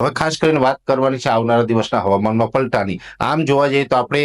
હવે ખાસ કરીને વાત કરવાની છે આવનારા દિવસના હવામાનમાં પલટાની। આમ જોવા જઈએ તો આપણે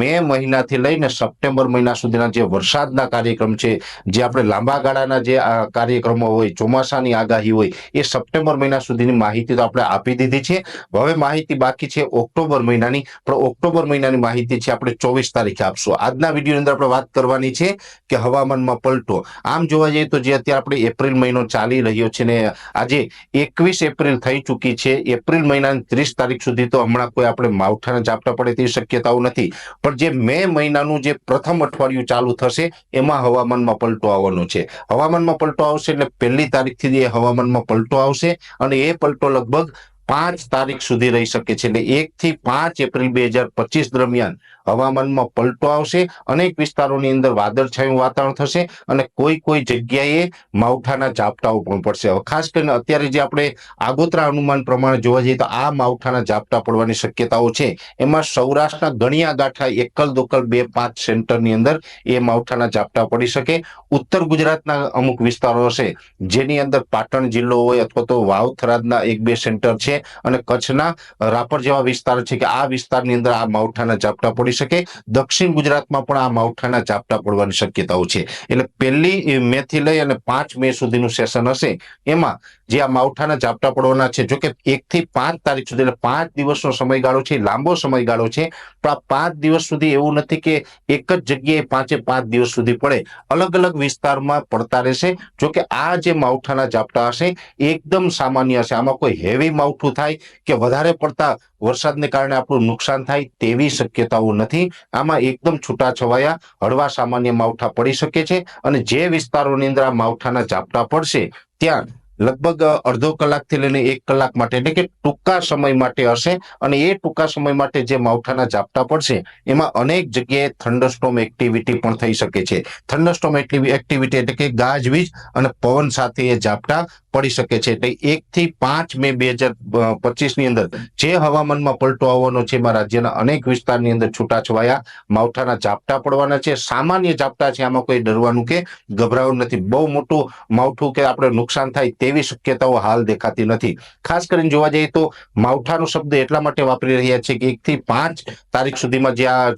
મે મહિનાથી લઈને સપ્ટેમ્બર મહિના સુધીના જે વરસાદના કાર્યક્રમ છે, જે આપણે લાંબા ગાળાના જે કાર્યક્રમો હોય, ચોમાસાની આગાહી હોય, એ સપ્ટેમ્બર મહિના સુધીની માહિતી તો આપણે આપી દીધી છે। હવે માહિતી બાકી છે ઓક્ટોબર મહિનાની, પણ ઓક્ટોબર મહિનાની માહિતી છે આપણે 24 તારીખે આપશું। આજના વિડીયોની અંદર આપણે વાત કરવાની છે કે હવામાનમાં પલટો। આમ જોવા જઈએ તો જે અત્યારે આપણે એપ્રિલ મહિનો ચાલી રહ્યો છે ને આજે 21 એપ્રિલ થઈ ચૂકી છે। એપ્રિલ મહિનાની 30 તારીખ સુધી તો હમણાં કોઈ આપણે માવઠાના ઝાપટા પડે તેવી શક્યતાઓ નથી, પણ જે મે મહિનાનું જે પ્રથમ અઠવાડિયું ચાલુ થશે એમાં હવામાનમાં પલટો આવવાનો છે। હવામાનમાં પલટો આવશે એટલે 1 તારીખથી એ હવામાનમાં પલટો આવશે અને એ પલટો લગભગ 5 તારીખ સુધી રહી શકે છે। એટલે 1 થી 5 એપ્રિલ 2025 દરમિયાન હવામાનમાં પલટો આવશે। અનેક વિસ્તારોની અંદર વાદળછાયું વાતાવરણ થશે અને કોઈ જગ્યાએ માવઠાના ઝાપટાઓ પણ પડશે। હવે ખાસ કરીને અત્યારે જે આપણે આગોતરા અનુમાન પ્રમાણે જોવા જઈએ તો આ માવઠાના ઝાપટા પડવાની શક્યતાઓ છે, એમાં સૌરાષ્ટ્રના ગણ્યા ગાંઠા એકલ દોકલ 2-5 સેન્ટરની અંદર એ માવઠાના ઝાપટા પડી શકે। ઉત્તર ગુજરાતના અમુક વિસ્તારો હશે જેની અંદર પાટણ જિલ્લો હોય અથવા તો વાવ થરાદના 1-2 સેન્ટર છે અને કચ્છના રાપર જેવા વિસ્તાર છે કે આ વિસ્તારની અંદર આ માવઠાના ઝાપટા પડી શકે। દક્ષિણ ગુજરાતમાં પણ આ માવઠાના ઝાપટા પડવાની શક્યતાઓ છે। એટલે 1 મે થી લઈ અને 5 મે સુધીનું સેશન હશે એમાં જે આ માવઠાના ઝાપટા પડવાના છે, જો કે 1 થી 5 તારીખ સુધી એટલે 5 દિવસનો સમયગાળો છે, લાંબો સમયગાળો છે, પણ આ 5 દિવસ સુધી એવું નથી કે એક જ જગ્યાએ 5 દિવસ સુધી પડે, અલગ અલગ વિસ્તારમાં પડતા રહેશે। જો કે આ જે માવઠાના ઝાપટા હશે એકદમ સામાન્ય હશે, આમાં કોઈ હેવી માવઠું થાય કે વધારે પડતા વરસાદને કારણે આપણું નુકસાન થાય તેવી શક્યતાઓ નથી। આમાં એકદમ છૂટાછવાયા હળવા સામાન્ય માવઠા પડી શકે છે અને જે વિસ્તારોની અંદર આ માવઠાના ઝાપટા પડશે ત્યાં લગભગ અડધો કલાકથી લઈને 1 કલાક માટે એટલે કે ટૂંકા સમય માટે હશે અને એ ટૂંકા સમય માટે જે માવઠાના ઝાપટા પડશે એમાં અનેક જગ્યાએ થંડરસ્ટોર્મ એક્ટિવિટી પણ થઈ શકે છે। થંડરસ્ટોર્મ એક્ટિવિટી એટલે કે ગાજવીજ અને પવન સાથે એ ઝાપટા પડી શકે છે। એટલે 1 થી 5 મે 2025 ની અંદર જે હવામાનમાં પલટો આવવાનો છે એમાં રાજ્યના અનેક વિસ્તારની અંદર છૂટાછવાયા માવઠાના ઝાપટા પડવાના છે। સામાન્ય ઝાપટા છે, આમાં કોઈ ડરવાનું કે ગભરાવું નથી। બહુ મોટું માવઠું કે આપણે નુકસાન થાય તેવી શક્યતાઓ હાલ દેખાતી નથી। ખાસ કરીને જોવા જઈએ તો માવઠાનો શબ્દ એટલા માટે વાપરી રહ્યા છે કે 1 થી 5 તારીખ સુધીમાં જે આ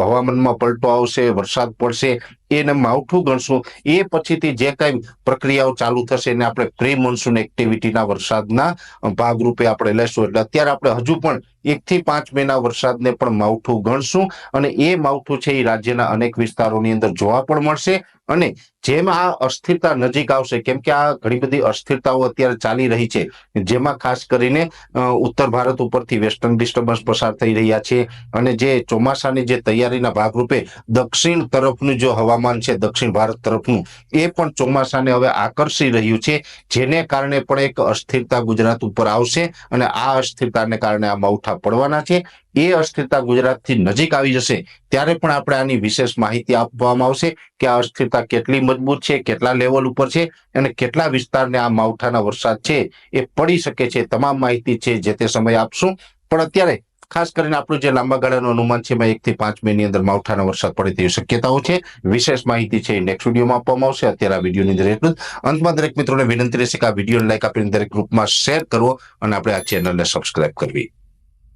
હવામાનમાં પલટો આવશે, વરસાદ પડશે એને માવઠું ગણશું। એ પછીથી જે કઈ પ્રક્રિયાઓ ચાલુ થશે એને આપણે પ્રી મોન્સૂન એક્ટિવિટીના વરસાદના ભાગરૂપે આપણે લેશું। એટલે અત્યારે આપણે હજુ પણ 1 થી 5 મેના વરસાદને પણ માવઠું ગણશું અને એ માવઠું છે એ રાજ્યના અનેક વિસ્તારોની અંદર જોવા પણ મળશે। અને જેમ આ અસ્થિરતા નજીક આવશે, કેમ કે આ ઘણી બધી અસ્થિરતાઓ અત્યારે ચાલી રહી છે, જેમાં ખાસ કરીને ઉત્તર ભારત ઉપરથી વેસ્ટર્ન ડિસ્ટર્બન્સ પસાર થઈ રહ્યા છે અને જે ચોમાસાની જે તૈયારીના ભાગરૂપે દક્ષિણ તરફનું જો હવામાન છે, દક્ષિણ ભારત તરફનું, એ પણ ચોમાસાને હવે આકર્ષી રહ્યું છે, જેને કારણે પણ એક અસ્થિરતા ગુજરાત ઉપર આવશે અને આ અસ્થિરતાને કારણે આ માવઠા પડવાના છે। એ અસ્થિરતા ગુજરાતથી નજીક આવી જશે ત્યારે પણ આપણે આની વિશેષ માહિતી આપવામાં આવશે કે આ અસ્થિરતા કેટલી મજબૂત છે, કેટલા લેવલ ઉપર છે અને કેટલા વિસ્તારને આ માવઠાના વરસાદ છે એ પડી શકે છે। તમામ માહિતી છે જે તે સમય આપશું, પણ અત્યારે ખાસ કરીને આપણું જે લાંબા ગાળાનું અનુમાન છે એમાં 1 થી 5 મેની અંદર માવઠાનો વરસાદ પડે તેવી શક્યતાઓ છે। વિશેષ માહિતી છે એ નેક્સ્ટ વિડીયોમાં આપવામાં આવશે। અત્યારે આ વિડીયોની અંદર એટલું જ। અંતમાં દરેક મિત્રોને વિનંતી રહેશે કે આ વિડીયોને લાઈક આપીને દરેક ગ્રુપમાં શેર કરવો અને આપણે આ ચેનલને સબસ્ક્રાઇબ કરવી।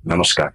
નમસ્કાર।